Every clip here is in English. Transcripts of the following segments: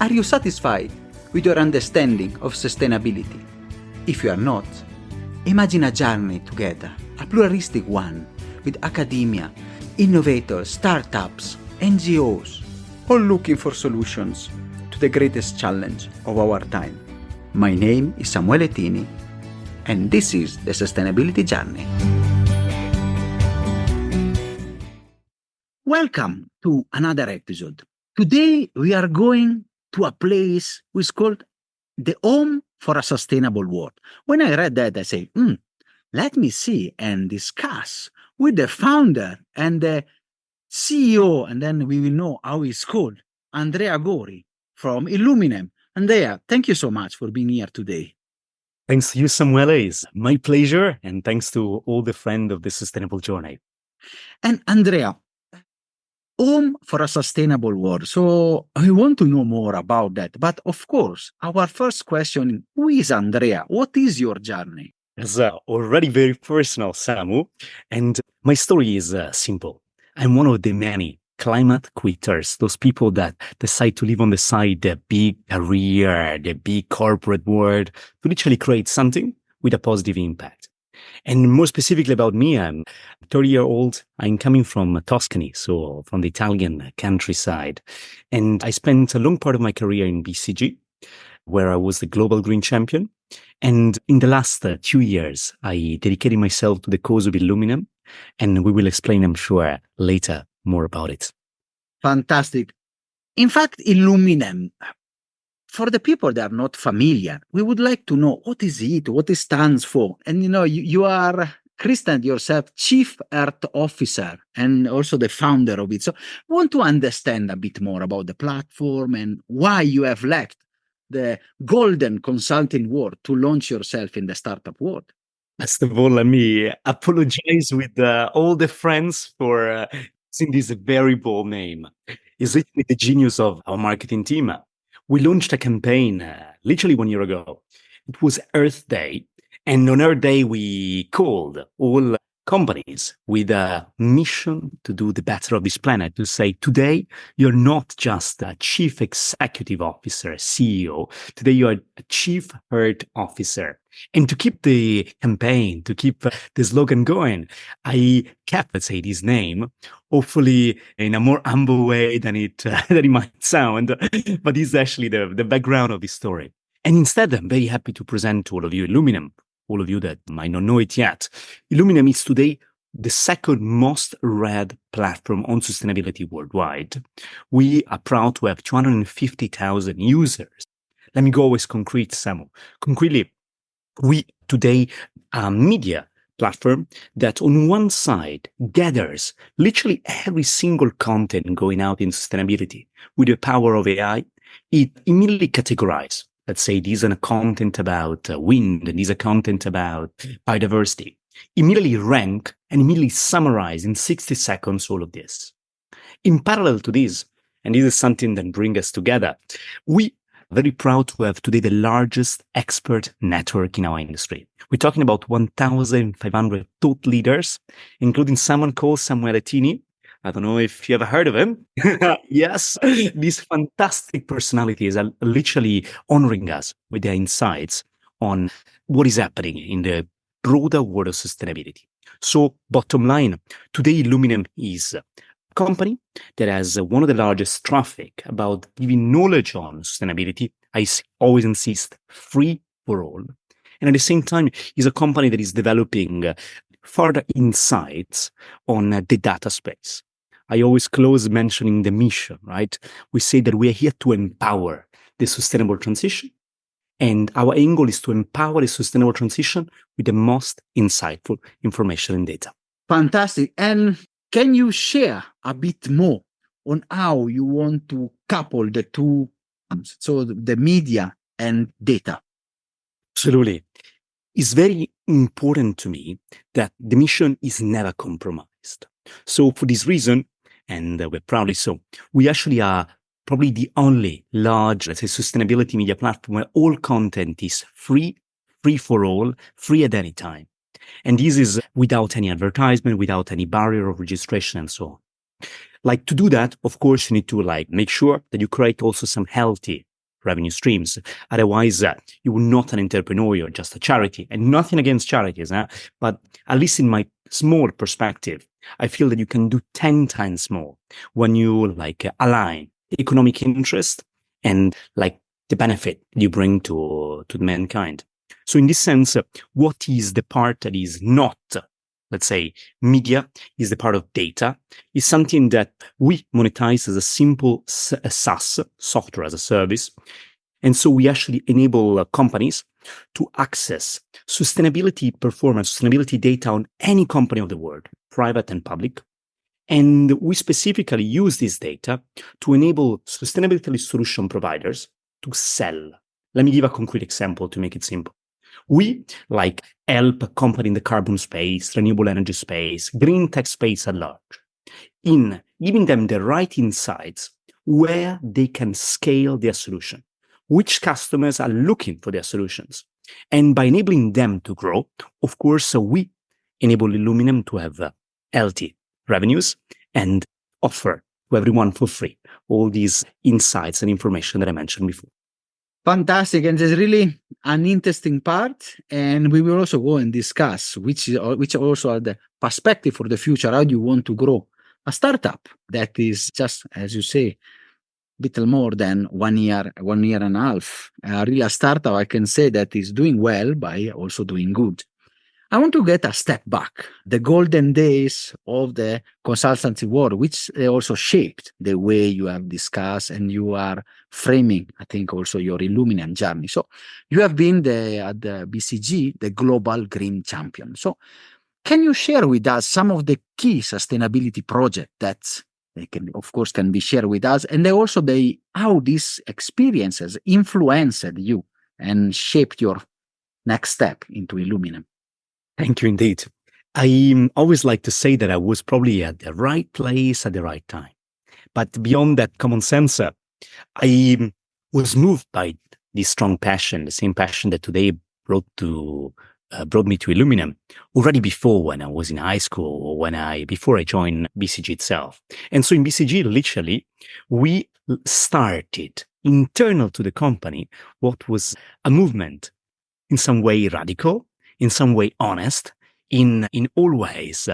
Are you satisfied with your understanding of sustainability? If you are not, imagine a journey together, a pluralistic one, with academia, innovators, startups, NGOs, all looking for solutions to the greatest challenge of our time. My name is Samuele Tini, and this is the Sustainability Journey. Welcome to another episode. Today we are going to a place which is called the home for a sustainable world. When I read that, I say, let me see and discuss with the founder and the CEO, and then we will know how he's called, Andrea Gori from Illuminem. Andrea, thank you so much for being here today. Thanks to you, Samuele. It's my pleasure, and thanks to all the friends of the Sustainable Journey. And Andrea, home for a sustainable world. So I want to know more about that. But of course, our first question, who is Andrea? What is your journey? It's already very personal, Samu. And my story is simple. I'm one of the many climate quitters, those people that decide to live on the side, the big career, the big corporate world, to literally create something with a positive impact. And more specifically about me, I'm 30-year-old. I'm coming from Tuscany, so from the Italian countryside. And I spent a long part of my career in BCG, where I was the global green champion. And in the last 2 years, I dedicated myself to the cause of Illuminem. And we will explain, I'm sure, later more about it. Fantastic. In fact, Illuminem, for the people that are not familiar, we would like to know what is it, what it stands for. And you are christened yourself Chief Earth Officer and also the founder of it. So I want to understand a bit more about the platform and why you have left the golden consulting world to launch yourself in the startup world. First of all, let me apologize with all the friends for using this very bold name. It's literally the genius of our marketing team. We launched a campaign literally 1 year ago. It was Earth Day. And on Earth Day, we called all companies with a mission to do the better of this planet, to say, today, you're not just a chief executive officer, CEO. Today, you are a chief Earth officer. And to keep the campaign, to keep the slogan going, I kept, let's say, this name, hopefully in a more humble way than it might sound. But this is actually the background of this story. And instead, I'm very happy to present to all of you Illuminem, all of you that might not know it yet. Illuminem is today the second most read platform on sustainability worldwide. We are proud to have 250,000 users. Let me go always concrete, Samu. Concretely, we today are a media platform that on one side gathers literally every single content going out in sustainability. With the power of AI, it immediately categorizes. Let's say these are content about wind, and these are content about biodiversity. Immediately rank and immediately summarize in 60 seconds all of this. In parallel to this, and this is something that brings us together, we are very proud to have today the largest expert network in our industry. We're talking about 1,500 thought leaders, including someone called Samuele Tini. I don't know if you ever heard of him. Yes, these fantastic personalities are literally honoring us with their insights on what is happening in the broader world of sustainability. So bottom line, today Illuminem is a company that has one of the largest traffic about giving knowledge on sustainability. I always insist, free for all. And at the same time, is a company that is developing further insights on the data space. I always close mentioning the mission, right? We say that we are here to empower the sustainable transition. And our aim goal is to empower the sustainable transition with the most insightful information and data. Fantastic. And can you share a bit more on how you want to couple the two, so the media and data? Absolutely. It's very important to me that the mission is never compromised. So for this reason, and we're proudly so, we actually are probably the only large, let's say, sustainability media platform where all content is free for all, free at any time. And this is without any advertisement, without any barrier of registration and so on. Like to do that, of course, you need to make sure that you create also some healthy revenue streams. Otherwise, you're not an entrepreneur, you're just a charity. And nothing against charities, but at least in my small perspective, I feel that you can do 10 times more when you align economic interest and the benefit you bring to mankind. So in this sense, what is the part that is not, let's say, media, is the part of data, is something that we monetize as a simple SaaS, software as a service. And so we actually enable companies to access sustainability performance, sustainability data on any company of the world, private and public. And we specifically use this data to enable sustainability solution providers to sell. Let me give a concrete example to make it simple. We help a company in the carbon space, renewable energy space, green tech space at large, in giving them the right insights where they can scale their solution, which customers are looking for their solutions. And by enabling them to grow, of course, we enable Illuminem to have healthy revenues and offer to everyone for free all these insights and information that I mentioned before. Fantastic. And there's really an interesting part. And we will also go and discuss which also are the perspective for the future. How do you want to grow a startup that is just, as you say, little more than 1 year, 1 year and a half. Really a startup, I can say, that is doing well by also doing good. I want to get a step back. The golden days of the consultancy world, which also shaped the way you have discussed and you are framing, I think, also your Illuminem journey. So you have been at the BCG, the global green champion. So can you share with us some of the key sustainability projects that they can, of course, can be shared with us, and also how these experiences influenced you and shaped your next step into Illuminem? Thank you indeed. I always like to say that I was probably at the right place at the right time. But beyond that common sense, I was moved by this strong passion, the same passion that today brought me to Illuminem already before, when I was in high school or before I joined BCG itself. And so in BCG, literally, we started internal to the company what was a movement in some way radical, in some way honest, in all ways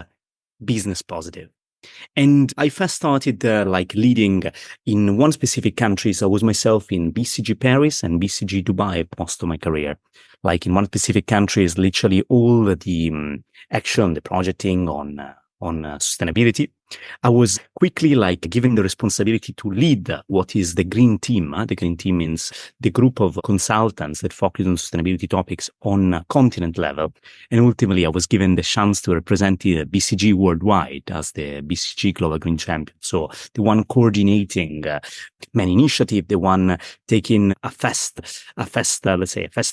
business positive. And I first started leading in one specific country. So I was myself in BCG Paris and BCG Dubai most of my career. Like in one specific country is literally all the action, the projecting on sustainability. I was quickly given the responsibility to lead what is the green team. The green team means the group of consultants that focus on sustainability topics on a continent level. And ultimately, I was given the chance to represent the BCG worldwide as the BCG Global Green Champion. So the one coordinating many initiatives, the one taking a fast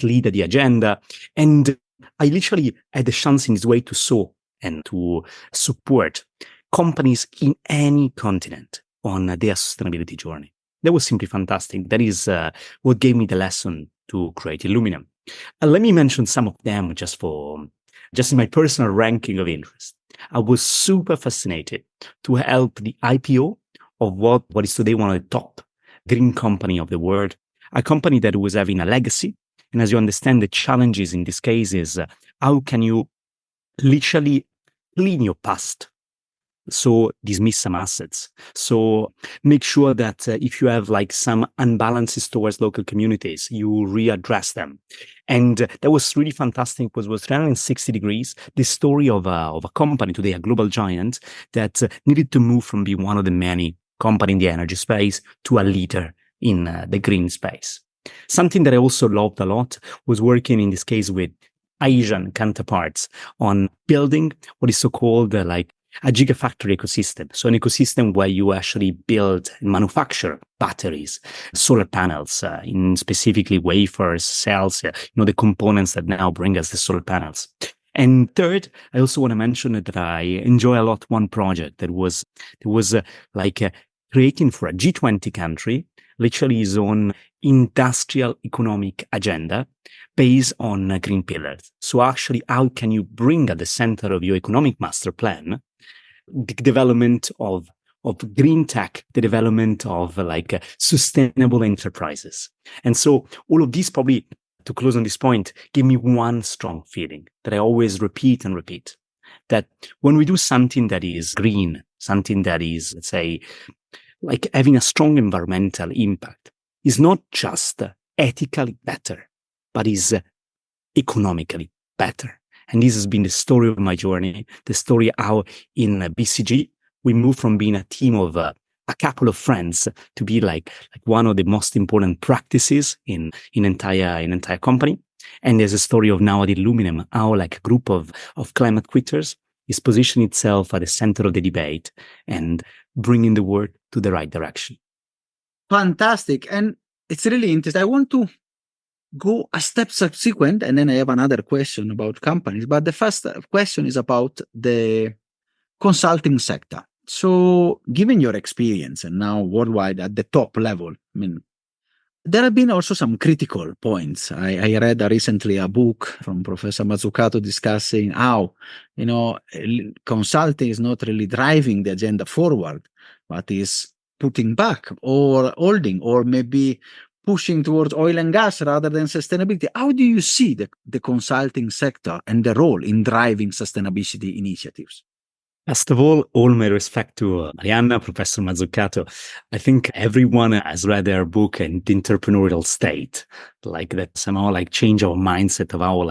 lead at the agenda. And I literally had the chance in this way to sow and to support companies in any continent on their sustainability journey. That was simply fantastic. That is what gave me the lesson to create Illuminem. Let me mention some of them just in my personal ranking of interest. I was super fascinated to help the IPO of what is today one of the top green company of the world, a company that was having a legacy. And as you understand, the challenges in this case is how can you literally clean your past? So dismiss some assets. So make sure that if you have some unbalances towards local communities, you readdress them. And that was really fantastic. It was 360 degrees. The story of a company today, a global giant that needed to move from being one of the many companies in the energy space to a leader in the green space. Something that I also loved a lot was working in this case with Asian counterparts on building what is so-called a gigafactory ecosystem. So an ecosystem where you actually build and manufacture batteries, solar panels, in specifically wafers, cells, the components that now bring us the solar panels. And third, I also want to mention that I enjoy a lot one project that was creating for a G20 country, literally his own industrial economic agenda based on green pillars. So actually, how can you bring at the center of your economic master plan the development of of green tech, the development of sustainable enterprises. And so all of these, probably to close on this point, give me one strong feeling that I always repeat and repeat, that when we do something that is green, something that is, let's say, like having a strong environmental impact, is not just ethically better, but is economically better. And this has been the story of my journey, the story how in BCG, we moved from being a team of a couple of friends to be like one of the most important practices in entire company. And there's a story of now at Illuminem, how like a group of climate quitters is positioning itself at the center of the debate and bringing the world to the right direction. Fantastic. And it's really interesting. I want to go a step subsequent, and then I have another question about companies. But the first question is about the consulting sector. So given your experience and now worldwide at the top level, I mean, there have been also some critical points. I read recently a book from Professor Mazzucato discussing how, consulting is not really driving the agenda forward, but is putting back or holding or maybe pushing towards oil and gas rather than sustainability. How do you see the consulting sector and the role in driving sustainability initiatives? First of all my respect to Marianna, Professor Mazzucato. I think everyone has read their book and the entrepreneurial state, like that somehow like change our mindset of how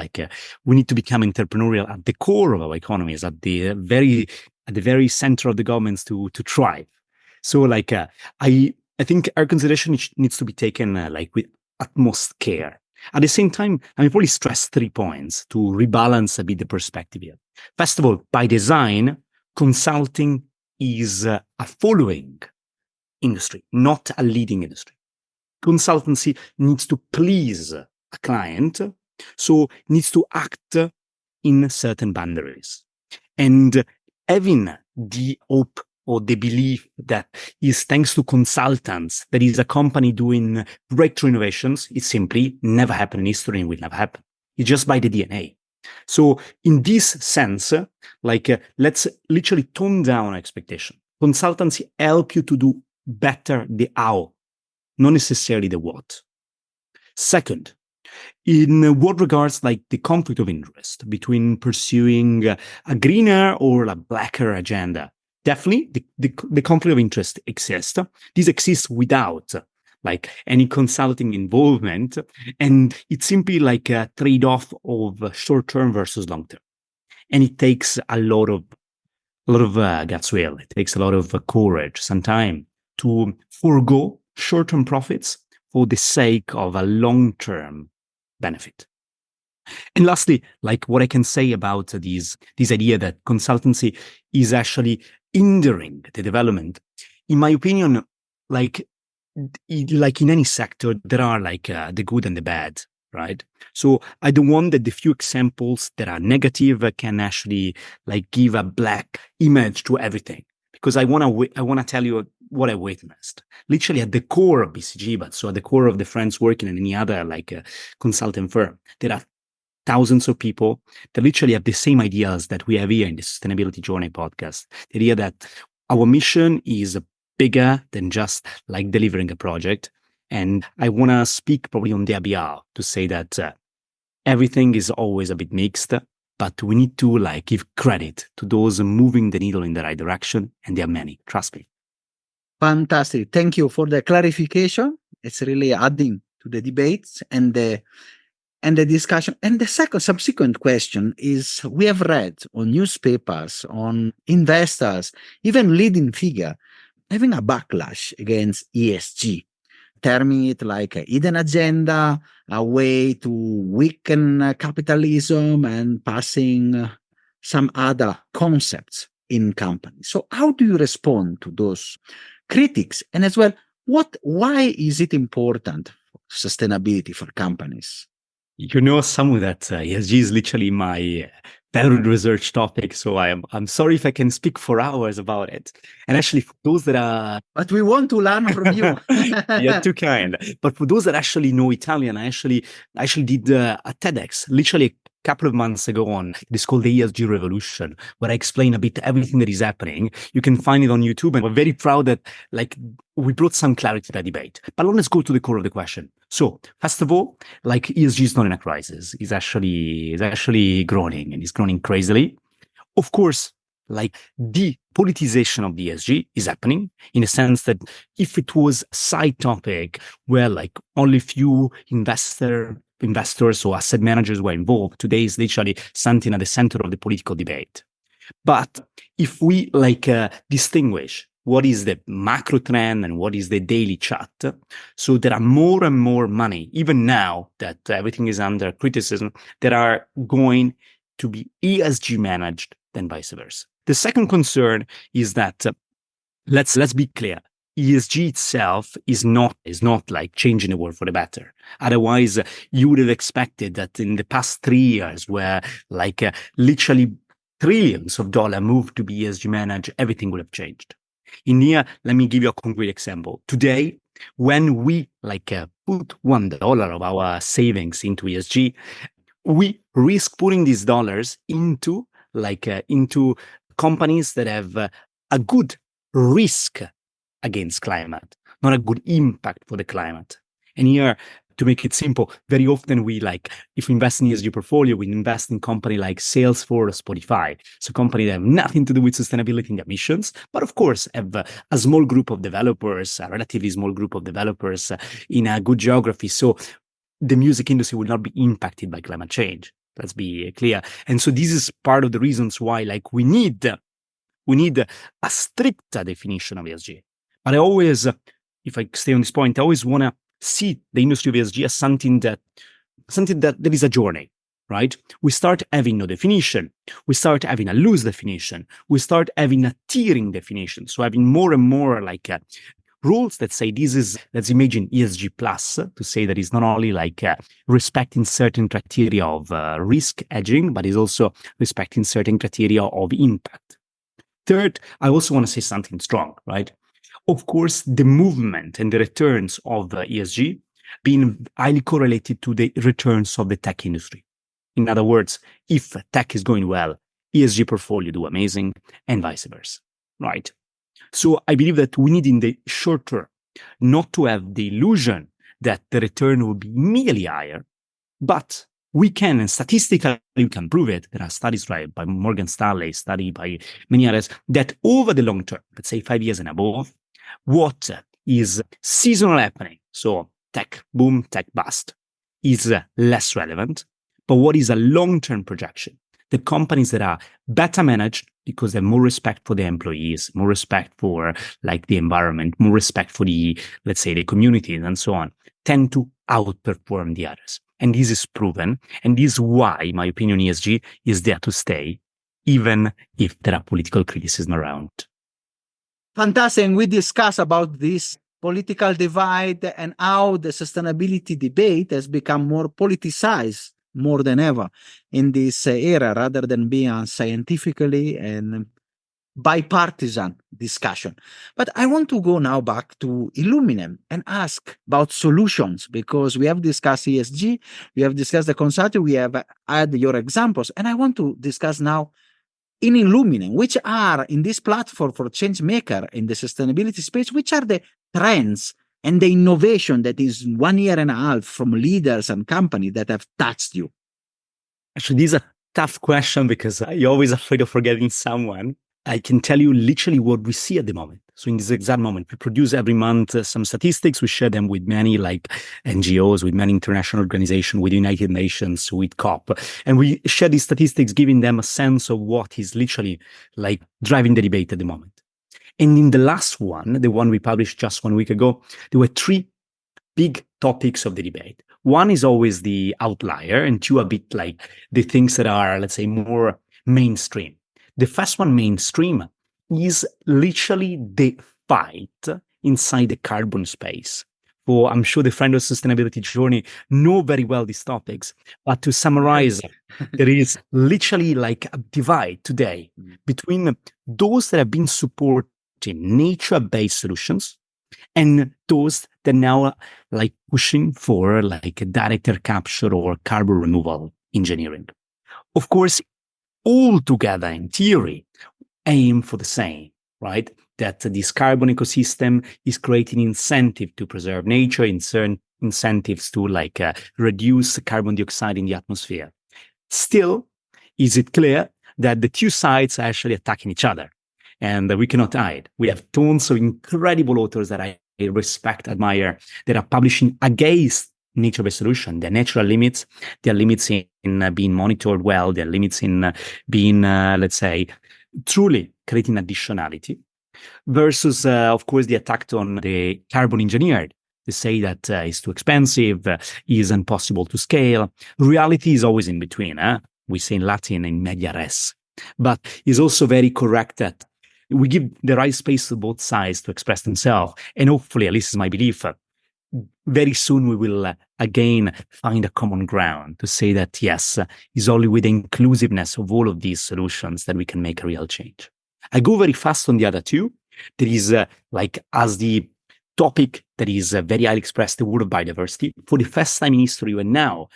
we need to become entrepreneurial at the core of our economies, at the very center of the governments to thrive. So I think our consideration needs to be taken with utmost care. At the same time, I probably stress 3 points to rebalance a bit the perspective here. First of all, by design, consulting is a following industry, not a leading industry. Consultancy needs to please a client, so needs to act in certain boundaries. And having the hope or the belief that is thanks to consultants, that is a company doing breakthrough innovations, it simply never happened in history and will never happen. It's just by the DNA. So in this sense, let's literally tone down expectation. Consultancy help you to do better the how, not necessarily the what. Second, in what regards the conflict of interest between pursuing a greener or a blacker agenda, definitely the conflict of interest exists. This exists without any consulting involvement, and it's simply like a trade-off of short-term versus long-term. And it takes a lot of guts will. It takes a lot of courage, some time to forego short-term profits for the sake of a long-term benefit. And lastly, what I can say about this idea that consultancy is actually hindering the development, in my opinion, in any sector, there are the good and the bad, right? So I don't want that the few examples that are negative can actually give a black image to everything, because I want to tell you what I witnessed. Literally at the core of BCG, but so at the core of the friends working in any other consulting firm, there are thousands of people that literally have the same ideas that we have here in the Sustainability Journey podcast. The idea that our mission is bigger than just delivering a project. And I want to speak probably on their behalf to say that everything is always a bit mixed, but we need to give credit to those moving the needle in the right direction. And there are many, trust me. Fantastic. Thank you for the clarification. It's really adding to the debates and the discussion. And the subsequent question is, we have read on newspapers, on investors, even leading figure, having a backlash against ESG, terming it like a hidden agenda, a way to weaken capitalism and passing some other concepts in companies. So how do you respond to those critics? And as well, why is it important for sustainability for companies? Samu, that ESG is literally my favorite research topic. So I'm sorry if I can speak for hours about it. And actually, for those that are... But we want to learn from you. You're too kind. But for those that actually know Italian, I actually did a TEDx, literally couple of months ago on, it is called the ESG Revolution, where I explain a bit everything that is happening. You can find it on YouTube, and we're very proud that we brought some clarity to that debate. But let's go to the core of the question. So first of all, ESG is not in a crisis. It's actually growing, and it's growing crazily. Of course, the politicization of the ESG is happening in a sense that if it was a side topic where only few investors or asset managers were involved, today is literally something at the center of the political debate. But if we distinguish what is the macro trend and what is the daily chat, so there are more and more money, even now that everything is under criticism, that are going to be ESG managed than vice versa. The second concern is that let's be clear. ESG itself is not changing the world for the better. Otherwise, you would have expected that in the past 3 years, where literally trillions of dollars moved to be ESG managed, everything would have changed. In here, let me give you a concrete example. Today, when we put $1 of our savings into ESG, we risk putting these dollars into companies that have a good risk against climate, not a good impact for the climate. And here, to make it simple, very often if we invest in ESG portfolio, we invest in company like Salesforce, Spotify. So companies that have nothing to do with sustainability and emissions, but of course have a small group of developers, a relatively small group of developers in a good geography. So the music industry will not be impacted by climate change. Let's be clear. And so this is part of the reasons why we need a stricter definition of ESG. But I always, if I stay on this point, I always want to see the industry of ESG as something that there is a journey, right? We start having no definition. We start having a loose definition. We start having a tiering definition. So having more and more rules that say let's imagine ESG plus, to say that it's not only respecting certain criteria of risk hedging, but it's also respecting certain criteria of impact. Third, I also want to say something strong, right? Of course, the movement and the returns of ESG being highly correlated to the returns of the tech industry. In other words, if tech is going well, ESG portfolio do amazing, and vice versa, right? So I believe that we need in the short term not to have the illusion that the return will be immediately higher, but we can, and statistically we can prove it. There are studies by Morgan Stanley, study by many others, that over the long term, let's say 5 years and above, what is seasonal happening, so tech boom, tech bust, is less relevant. But what is a long-term projection? The companies that are better managed because they have more respect for their employees, more respect for the environment, more respect for the, let's say, the communities and so on, tend to outperform the others. And this is proven. And this is why, in my opinion, ESG is there to stay, even if there are political criticism around. Fantastic. And we discuss about this political divide and how the sustainability debate has become more politicized more than ever in this era, rather than being scientifically and bipartisan discussion. But I want to go now back to Illuminem and ask about solutions, because we have discussed ESG, we have discussed the consulting, we have had your examples, and I want to discuss now in Illuminem, which are in this platform for change maker in the sustainability space, which are the trends and the innovation that is 1 year and a half from leaders and companies that have touched you? Actually, this is a tough question because you're always afraid of forgetting someone. I can tell you literally what we see at the moment. So in this exact moment, we produce every month some statistics. We share them with many NGOs, with many international organizations, with United Nations, with COP. And we share these statistics, giving them a sense of what is literally driving the debate at the moment. And in the last one, the one we published just 1 week ago, there were 3 big topics of the debate. One is always the outlier, and 2 a bit the things that are, let's say, more mainstream. The first one, mainstream, is literally the fight inside the carbon space. For I'm sure the friend of sustainability journey know very well these topics. But to summarize, there is literally a divide today between those that have been supporting nature-based solutions and those that now pushing for a direct air capture or carbon removal engineering. Of course, all together in theory aim for the same, right? That this carbon ecosystem is creating incentive to preserve nature, incentives to reduce carbon dioxide in the atmosphere. Still, is it clear that the two sides are actually attacking each other? And we cannot hide. We have tons of incredible authors that I respect, admire, that are publishing against nature-based solution, their natural limits, their limits in being monitored well, their limits in being, let's say, truly creating additionality, versus, of course, the attack on the carbon engineered. They say that it's too expensive, is impossible to scale. Reality is always in between. We say in Latin, in media res. But it's also very correct that we give the right space to both sides to express themselves. And hopefully, at least is my belief, very soon we will again find a common ground to say that, yes, it's only with the inclusiveness of all of these solutions that we can make a real change. I go very fast on the other two. There is, as the topic that is very highly expressed, the word of biodiversity. For the first time in history, we're now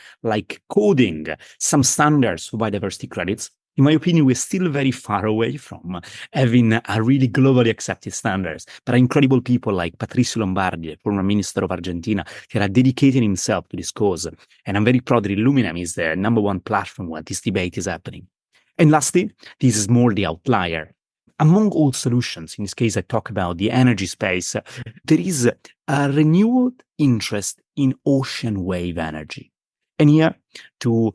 coding some standards for biodiversity credits. In my opinion, we're still very far away from having a really globally accepted standards. But incredible people like Patricio Lombardi, former minister of Argentina, that are dedicating himself to this cause. And I'm very proud that Illuminem is the number one platform where this debate is happening. And lastly, this is more the outlier. Among all solutions, in this case, I talk about the energy space, there is a renewed interest in ocean wave energy. And here, to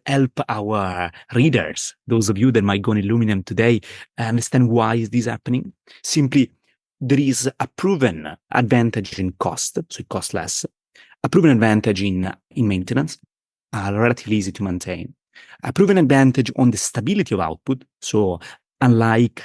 help our readers, those of you that might go on Illuminem today, understand why is this happening. Simply, there is a proven advantage in cost, so it costs less, a proven advantage in maintenance, relatively easy to maintain, a proven advantage on the stability of output, so unlike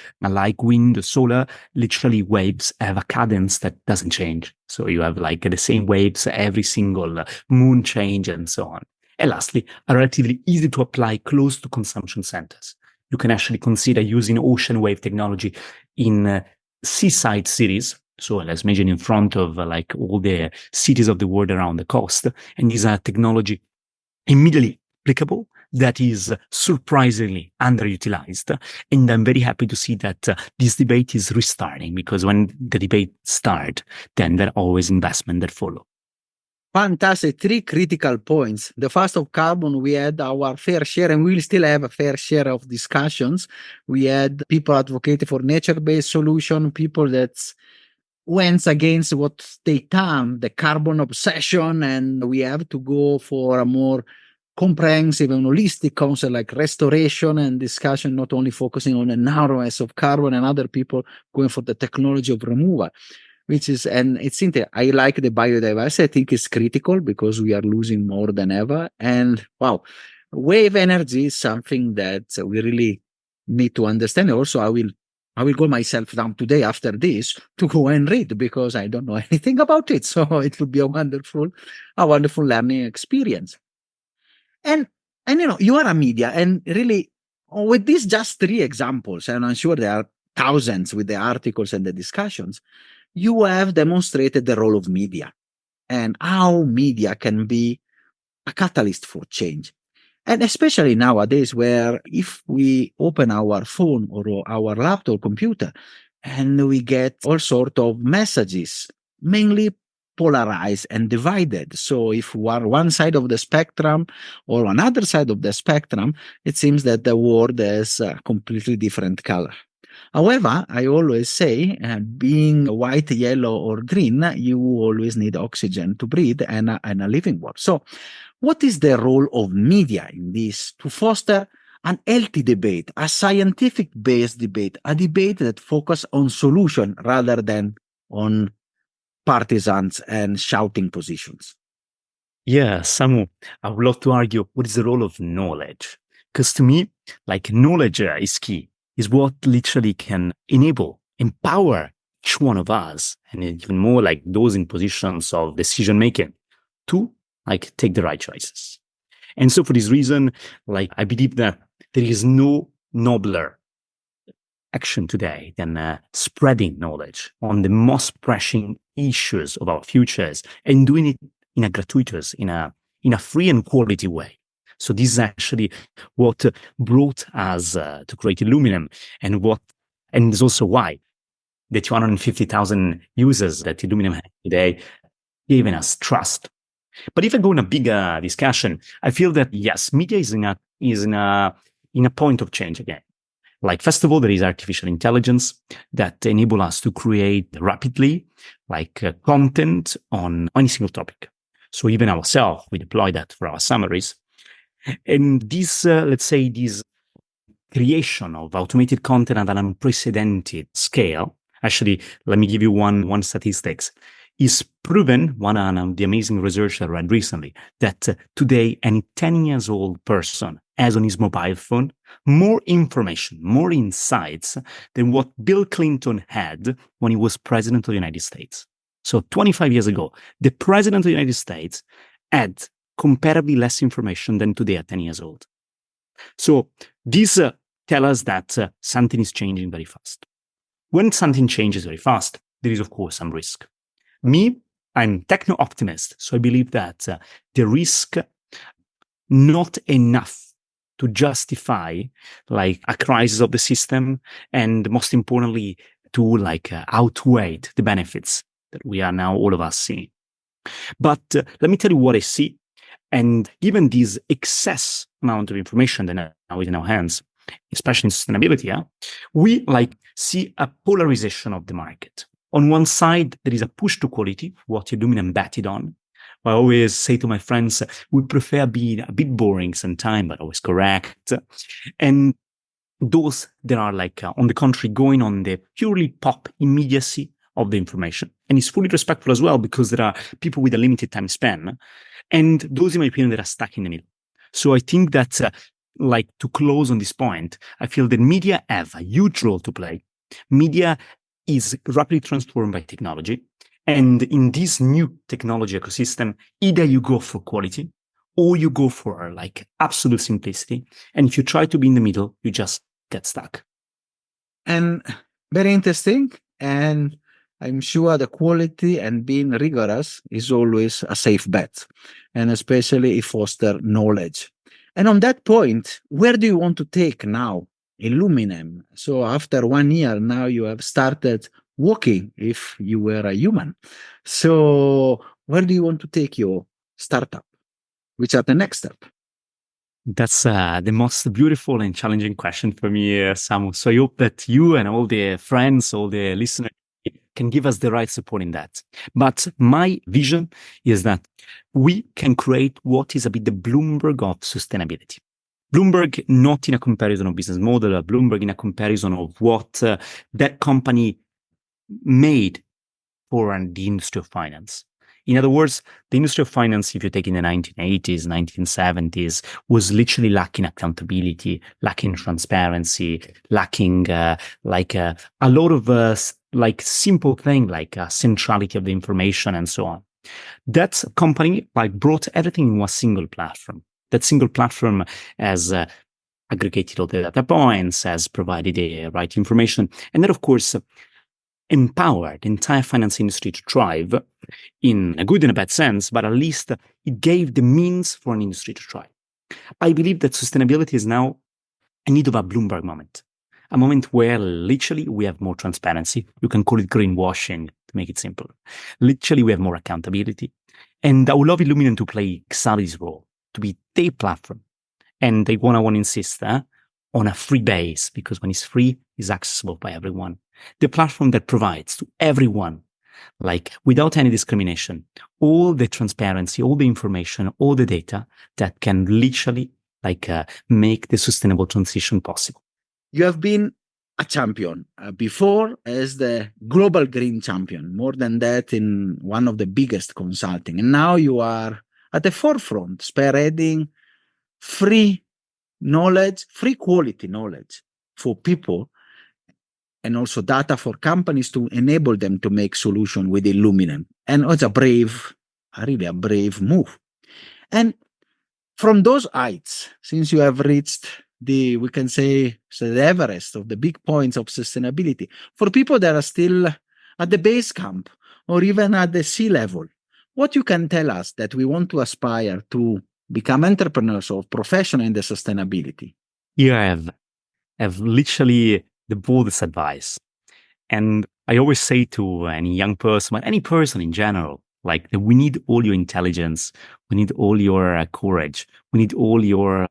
wind or solar, literally waves have a cadence that doesn't change. So you have the same waves every single moon change and so on. And lastly, are relatively easy to apply close to consumption centers. You can actually consider using ocean wave technology in seaside cities. So let's imagine in front of all the cities of the world around the coast. And these are technology immediately applicable that is surprisingly underutilized. And I'm very happy to see that this debate is restarting, because when the debate starts, then there are always investment that follow. Fantastic. 3 critical points. The first of carbon, we had our fair share, and we will still have a fair share of discussions. We had people advocating for nature-based solution, people that went against what they term the carbon obsession, and we have to go for a more comprehensive and holistic concept like restoration and discussion, not only focusing on the narrowness of carbon, and other people going for the technology of removal, and it's interesting. I like the biodiversity. I think it's critical because we are losing more than ever. And wow, wave energy is something that we really need to understand. Also, I will go myself down today after this to go and read, because I don't know anything about it. So it will be a wonderful learning experience. And you are a media, and really with these just 3 examples, and I'm sure there are thousands with the articles and the discussions, you have demonstrated the role of media and how media can be a catalyst for change. And especially nowadays, where if we open our phone or our laptop computer and we get all sorts of messages, mainly polarized and divided. So if we are one side of the spectrum or another side of the spectrum, it seems that the world has a completely different color. However, I always say, being white, yellow, or green, you always need oxygen to breathe and a living world. So what is the role of media in this to foster an healthy debate, a scientific-based debate, a debate that focuses on solution rather than on partisans and shouting positions? Yeah, Samu, I would love to argue what is the role of knowledge. Because to me, knowledge is key, is what literally can empower each one of us, and even more those in positions of decision making, to take the right choices. And so for this reason, I believe that there is no nobler action today than spreading knowledge on the most pressing issues of our futures, and doing it in a gratuitous, in a free and quality way. So this is actually what brought us to create Illuminem, and it's also why the 250,000 users that Illuminem has today given us trust. But if I go in a bigger discussion, I feel that yes, media is in a point of change again. Like, first of all, there is artificial intelligence that enable us to create rapidly, content on any single topic. So even ourselves, we deploy that for our summaries. And this, let's say, this creation of automated content at an unprecedented scale. Actually, let me give you one statistics. Is proven, one of the amazing research I read recently, that today any 10 years old person has on his mobile phone more information, more insights than what Bill Clinton had when he was president of the United States. So 25 years ago, the president of the United States had comparably less information than today at 10 years old. So these tell us that something is changing very fast. When something changes very fast, there is, of course, some risk. Me, I'm techno-optimist, so I believe that the risk not enough to justify a crisis of the system, and most importantly, to outweigh the benefits that we are now all of us seeing. But let me tell you what I see. And given this excess amount of information that now is in our hands, especially in sustainability, we see a polarization of the market. On one side, there is a push to quality, what Illuminem betted on. I always say to my friends, we prefer being a bit boring sometimes, but always correct. And those that are on the contrary, going on the purely pop immediacy of the information. And it's fully respectful as well, because there are people with a limited time span. And those, in my opinion, that are stuck in the middle. So I think that, to close on this point, I feel that media have a huge role to play. Media is rapidly transformed by technology. And in this new technology ecosystem, either you go for quality or you go for absolute simplicity. And if you try to be in the middle, you just get stuck. And very interesting. And I'm sure the quality and being rigorous is always a safe bet, and especially if foster knowledge. And on that point, where do you want to take now Illuminem? So after 1 year, now you have started walking if you were a human. So where do you want to take your startup? Which are the next step? That's the most beautiful and challenging question for me, Samu. So I hope that you and all the friends, all the listeners can give us the right support in that. But my vision is that we can create what is a bit the Bloomberg of sustainability. Bloomberg, not in a comparison of business model, Bloomberg in a comparison of what that company made for the industry of finance. In other words, the industry of finance, if you take in the 1980s, 1970s, was literally lacking accountability, lacking transparency, lacking a lot of simple thing centrality of the information and so on. That company brought everything in one single platform. That single platform has aggregated all the data points, has provided the right information, and that, of course, empowered the entire finance industry to thrive in a good and a bad sense, but at least it gave the means for an industry to thrive. I believe that sustainability is now in need of a Bloomberg moment, a moment where literally we have more transparency. You can call it greenwashing to make it simple. Literally, we have more accountability. And I would love Illuminem to play exactly this role, to be their platform. And I want to insist on a free base, because when it's free, it's accessible by everyone. The platform that provides to everyone, without any discrimination, all the transparency, all the information, all the data that can literally make the sustainable transition possible. You have been a champion before as the global green champion, more than that in one of the biggest consulting. And now you are at the forefront, spearheading free knowledge, free quality knowledge for people, and also data for companies to enable them to make solution with Illuminem. And it's really a brave move. And from those heights, since you have reached we can say, the Everest of the big points of sustainability, for people that are still at the base camp or even at the sea level, what you can tell us that we want to aspire to become entrepreneurs or professional in the sustainability? Here I have literally the boldest advice. And I always say to any young person, any person in general, like that we need all your intelligence, we need all your courage, we need all your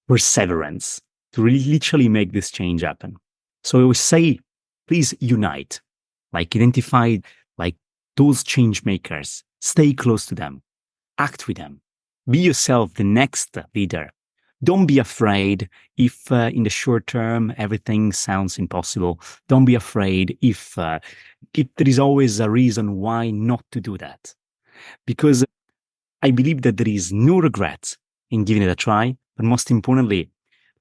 perseverance to really literally make this change happen. So I always say, please unite, like identify like those change makers, stay close to them, act with them, be yourself the next leader. Don't be afraid if in the short term everything sounds impossible. Don't be afraid if there is always a reason why not to do that. Because I believe that there is no regret in giving it a try. But most importantly,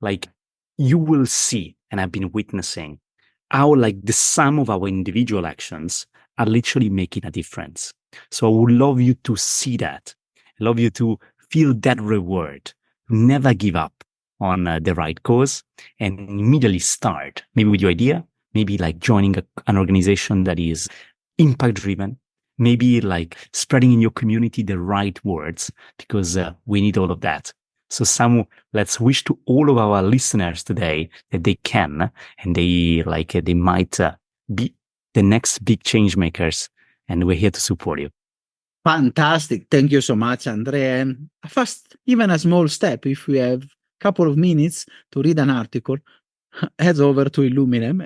like you will see, and I've been witnessing how like the sum of our individual actions are literally making a difference. So I would love you to see that. I love you to feel that reward. Never give up on the right cause and immediately start maybe with your idea, maybe like joining an organization that is impact driven, maybe like spreading in your community the right words, because we need all of that. So Samu, let's wish to all of our listeners today that they can, and they might be the next big change makers, and we're here to support you. Fantastic. Thank you so much, Andrea. And even a small step, if we have a couple of minutes to read an article, heads over to Illuminem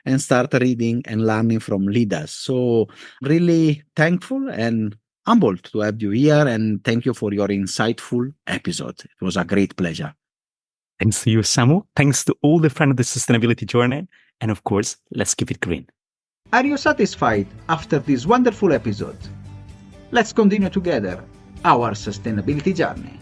and start reading and learning from leaders. So really thankful and humbled to have you here, and thank you for your insightful episode. It was a great pleasure. Thanks to you, Samu. Thanks to all the friends of the sustainability journey. And of course, let's keep it green. Are you satisfied after this wonderful episode? Let's continue together our sustainability journey.